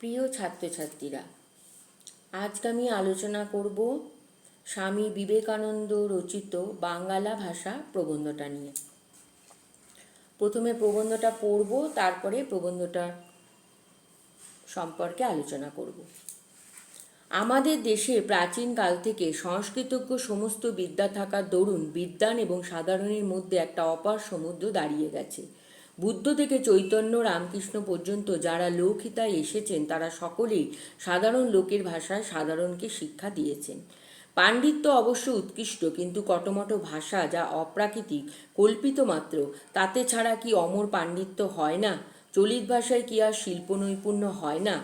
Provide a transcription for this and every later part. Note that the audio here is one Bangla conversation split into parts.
প্রিয় ছাত্রছাত্রীরা, আজকে আমি আলোচনা করব স্বামী বিবেকানন্দ রচিত বাংলা ভাষা প্রবন্ধটা নিয়ে। প্রথমে প্রবন্ধটা পড়ব, তারপরে প্রবন্ধটা সম্পর্কে আলোচনা করব। আমাদের দেশে প্রাচীনকাল থেকে সংস্কৃতজ্ঞ সমস্ত বিদ্যা থাকার দরুন বিদ্বান এবং সাধারণের মধ্যে একটা অপার সমুদ্র দাঁড়িয়ে গেছে। বুদ্ধ থেকে চৈতন্য রামকৃষ্ণ পর্যন্ত যারা লোকহিতায় এসেছেন তারা সকলেই সাধারণ লোকের ভাষায় সাধারণকে শিক্ষা দিয়েছেন। পাণ্ডিত্য অবশ্য উৎকৃষ্ট, কিন্তু কটমট ভাষা যা অপ্রাকৃতিক, কল্পিত মাত্র, তাতে ছাড়া কি অমর পাণ্ডিত্য হয় না? চলিত ভাষায় কি আর শিল্প নৈপুণ্য হয় না?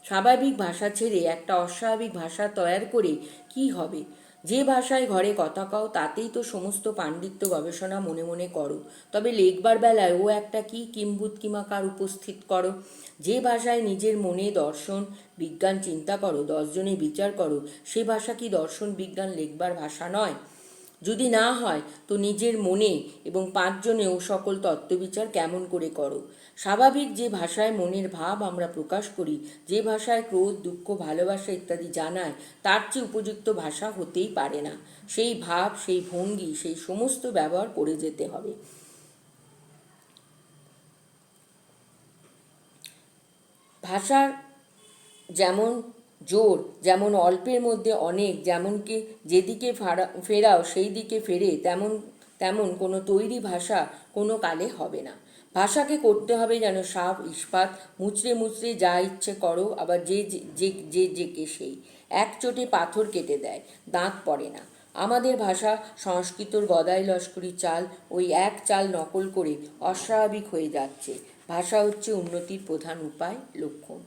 স্বাভাবিক ভাষা ছেড়ে একটা অস্বাভাবিক ভাষা তৈয়ার করে কি হবে? যে ভাষায় ঘরে কথা কও তাতেই তো সমস্ত পাণ্ডিত্য গবেষণা মনে মনে করো, তবে লেখবার বেলায় ও একটা কি কিম্ভূত কিমাকার উপস্থিত করো। যে ভাষায় নিজের মনে দর্শন বিজ্ঞান চিন্তা করো, 10 জনে বিচার করো, সে ভাষা কি দর্শন বিজ্ঞান লেখবার ভাষা নয়? যদি না হয় তো নিজের মনে এবং 5 জনে ও সকল তত্ত্ববিচার কেমন করে করো? স্বাভাবিক যে ভাষায় মনের ভাব আমরা প্রকাশ করি, যে ভাষায় ক্রোধ দুঃখ ভালোবাসা ইত্যাদি জানায়, তার চেয়ে উপযুক্ত ভাষা হতেই পারে না। সেই ভাব, সেই ভঙ্গি, সেই সমস্ত ব্যবহার করে যেতে হবে। ভাষার যেমন জোর, যেমন অল্পের মধ্যে অনেক, যেমনকে যেদিকে ফেরাও সেই দিকে ফেরে, তেমন তেমন কোনো তৈরি ভাষা কোনো কালে হবে না। ভাষাকে করতে হবে যেন সাপ ইস্পাত, মুচড়ে মুচড়ে যা ইচ্ছে করো, আবার যে কে সেই এক চোটে পাথর কেটে দেয়, দাঁত পড়ে না। আমাদের ভাষা সংস্কৃতর গদাই লস্করি চাল, ওই এক চাল নকল করে অস্বাভাবিক হয়ে যাচ্ছে। ভাষা হচ্ছে উন্নতির প্রধান উপায়, লক্ষণ।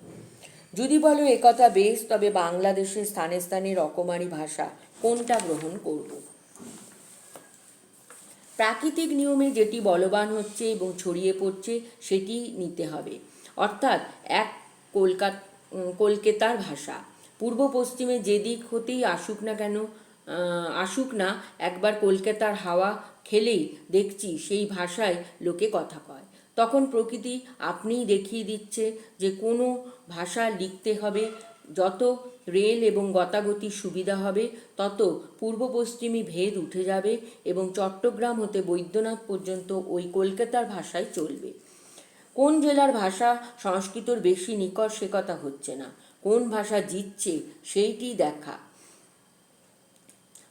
যদি বলো একথা বেশ, তবে বাংলাদেশের স্থানে স্থানে রকমারি ভাষা কোনটা গ্রহণ করব? প্রাকৃতিক নিয়মে যেটি বলবান হচ্ছে এবং ছড়িয়ে পড়ছে সেটি নিতে হবে, অর্থাৎ এক কলকাতার ভাষা। পূর্ব পশ্চিমে যেদিক হতেই আসুক না, একবার কলকাতার হাওয়া খেলেই দেখছি সেই ভাষায় লোকে কথা কয়। তখন প্রকৃতি আপনিই দেখিয়ে দিচ্ছে যে কোনো ভাষা লিখতে হবে। যত রেল এবং গতাগতির সুবিধা হবে, তত পূর্ব পশ্চিমী ভেদ উঠে যাবে এবং চট্টগ্রাম হতে বৈদ্যনাথ পর্যন্ত ওই কলকাতার ভাষায় চলবে। কোন জেলার ভাষা সংস্কৃতর বেশি নিকট সে কথা হচ্ছে না, কোন ভাষা জিতছে সেইটি দেখা।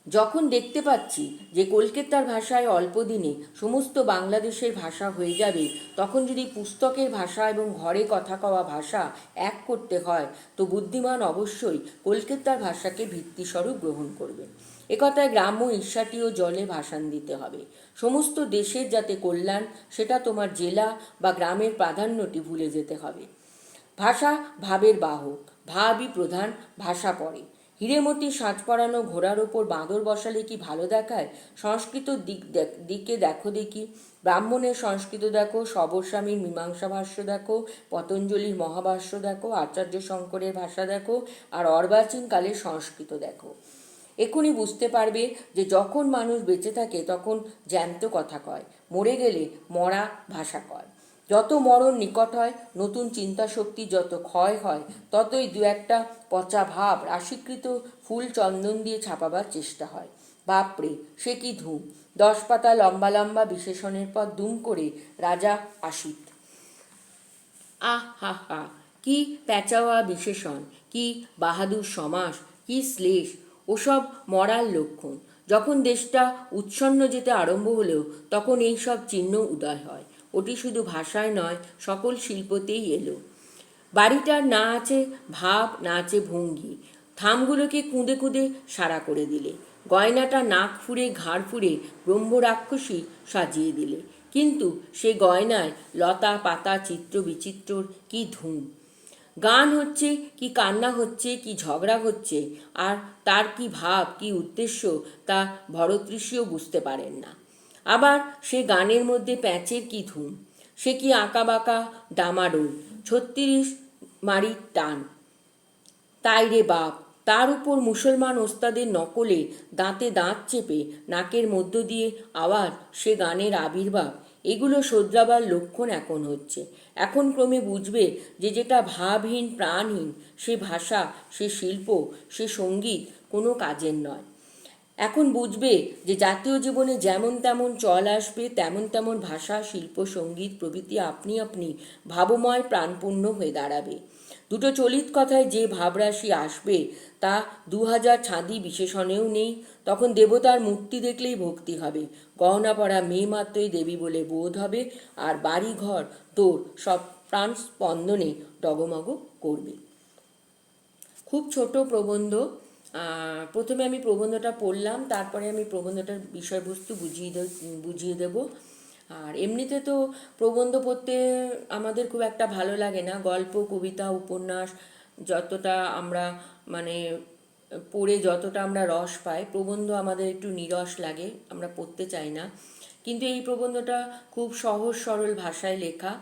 যখন দেখতে পাচ্ছি যে কলকাতার ভাষায় অল্প দিনে সমস্ত বাংলাদেশের ভাষা হয়ে যাবে, তখন যদি পুস্তকের ভাষা এবং ঘরে কথা কওয়া ভাষা এক করতে হয়, তো বুদ্ধিমান অবশ্যই কলকাতার ভাষাকে ভিত্তিস্বরূপ গ্রহণ করবে। একথায় গ্রাম্য ঈর্ষাটিও জলে ভাসান দিতে হবে। সমস্ত দেশের যাতে কল্যাণ, সেটা তোমার জেলা বা গ্রামের প্রাধান্যটি ভুলে যেতে হবে। ভাষা ভাবের বাহক, ভাবই প্রধান, ভাষা পরে। হীরেমতির সাজ পরানো ঘোড়ার ওপর বাঁদর বসালে কি ভালো দেখায়? সংস্কৃত দিকে দেখো দেখি। ব্রাহ্মণের সংস্কৃত দেখো, সবরস্বামীর মীমাংসা ভাষ্য দেখো, পতঞ্জলির মহাভাষ্য দেখো, আচার্য শঙ্করের ভাষা দেখো, আর অর্বাচীনকালের সংস্কৃত দেখো। এক্ষুনি বুঝতে পারবে যে যখন মানুষ বেঁচে থাকে তখন জ্যান্ত কথা কয়, মরে গেলে মরা ভাষা কয়। যত মরণ নিকট হয়, নতুন চিন্তা শক্তি যত ক্ষয় হয়, ততই দু একটা পচা ভাব রাশিকৃত ফুল চন্দন দিয়ে ছাপাবার চেষ্টা হয়। বাপরে, সে কি ধুম! 10 পাতা লম্বা লম্বা বিশেষণের পর দুম করে রাজা আসিত। আহ হা হা, কি প্যাঁচাওয়া বিশেষণ, কি বাহাদুর সমাস, কি শ্লেষ! ওসব মরার লক্ষণ। যখন দেশটা উচ্ছন্ন যেতে আরম্ভ হলো, তখন এই সব চিহ্ন উদয় হয়। ওটি শুধু ভাষায় নয়, সকল শিল্পতেই এলো। বাড়িটার না আছে ভাব, না আছে ভঙ্গি। থামগুলোকে কুঁদে কুঁদে সারা করে দিলে। গয়নাটা নাক ফুঁড়ে ঘাড় ফুঁড়ে ব্রহ্মরাক্ষসী সাজিয়ে দিলে। কিন্তু সে গয়নায় লতা পাতা চিত্র বিচিত্রর কি ধুম! গান হচ্ছে কি কান্না হচ্ছে কি ঝগড়া হচ্ছে, আর তার কি ভাব কি উদ্দেশ্য তা ভরতঋষিও বুঝতে পারেন না। আবার সে গানের মধ্যে প্যাঁচের কি ধুম! সে কি আঁকা বাঁকা ডামাডোল, 36 মারির টান! তাই রে বাপ, তার উপর মুসলমান ওস্তাদের নকলে দাঁতে দাঁত চেপে নাকের মধ্য দিয়ে আবার সে গানের আবির্ভাব। এগুলো শোধরাবার লক্ষণ এখন হচ্ছে। এখন ক্রমে বুঝবে যে যেটা ভাবহীন প্রাণহীন সে ভাষা, সে শিল্প, সে সঙ্গীত কোনো কাজের নয়। এখন বুঝবে যে জাতীয় জীবনে যেমন তেমন চল আসবে, তেমন তেমন ভাষা, শিল্প, সঙ্গীত প্রভৃতি আপনি আপনি ভাবময় প্রাণপূর্ণ হয়ে দাঁড়াবে। দুটো চলিত কথায় যে ভাবরাশি আসবে তা 2000 ছাঁদি বিশেষণেও নেই। তখন দেবতার মূর্তি দেখলেই ভক্তি হবে, গহনা পরা মেয়ে মাত্রই দেবী বলে বোধ হবে, আর বাড়ি ঘর তোর সব প্রাণ স্পন্দনে ডগমগ করবে। খুব ছোট প্রবন্ধ। প্রথমে আমি প্রবন্ধটা পড়লাম, তারপরে আমি প্রবন্ধটার বিষয়বস্তু বুঝিয়ে দেব। আর এমনিতে তো প্রবন্ধ পড়তে আমাদের খুব একটা ভালো লাগে না। গল্প, কবিতা, উপন্যাস যতটা আমরা মানে পড়ে যতটা আমরা রস পাই, প্রবন্ধ আমাদের একটু নিরস লাগে, আমরা পড়তে চাই না। কিন্তু এই প্রবন্ধটা খুব সহজ সরল ভাষায় লেখা।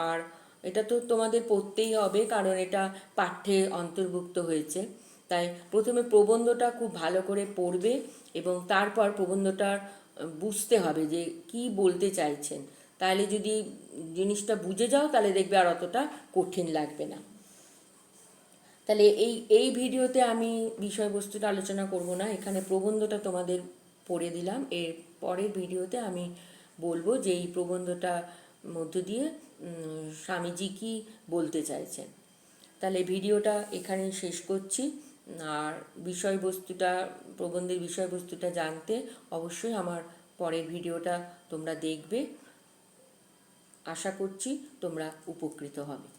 আর এটা তো তোমাদের পড়তেই হবে, কারণ এটা পাঠ্যে অন্তর্ভুক্ত হয়েছে। তাই প্রথমে প্রবন্ধটা খুব ভালো করে পড়বে এবং তারপর প্রবন্ধটার বুঝতে হবে যে কি বলতে চাইছেন। তাহলে যদি জিনিসটা বুঝে যাও তাহলে দেখবে আর অতটা কঠিন লাগবে না। তাহলে এই ভিডিওতে আমি বিষয়বস্তুটা আলোচনা করব না, এখানে প্রবন্ধটা তোমাদের পড়ে দিলাম। এর পরের ভিডিওতে আমি বলবো যে এই প্রবন্ধটা মধ্য দিয়ে স্বামীজি কি বলতে চাইছেন। তাহলে ভিডিওটা এখানেই শেষ করছি। আর বিষয়বস্তুটা, প্রবন্ধের বিষয়বস্তুটা জানতে অবশ্যই আমার পরের ভিডিওটা তোমরা দেখবে। আশা করছি তোমরা উপকৃত হবে।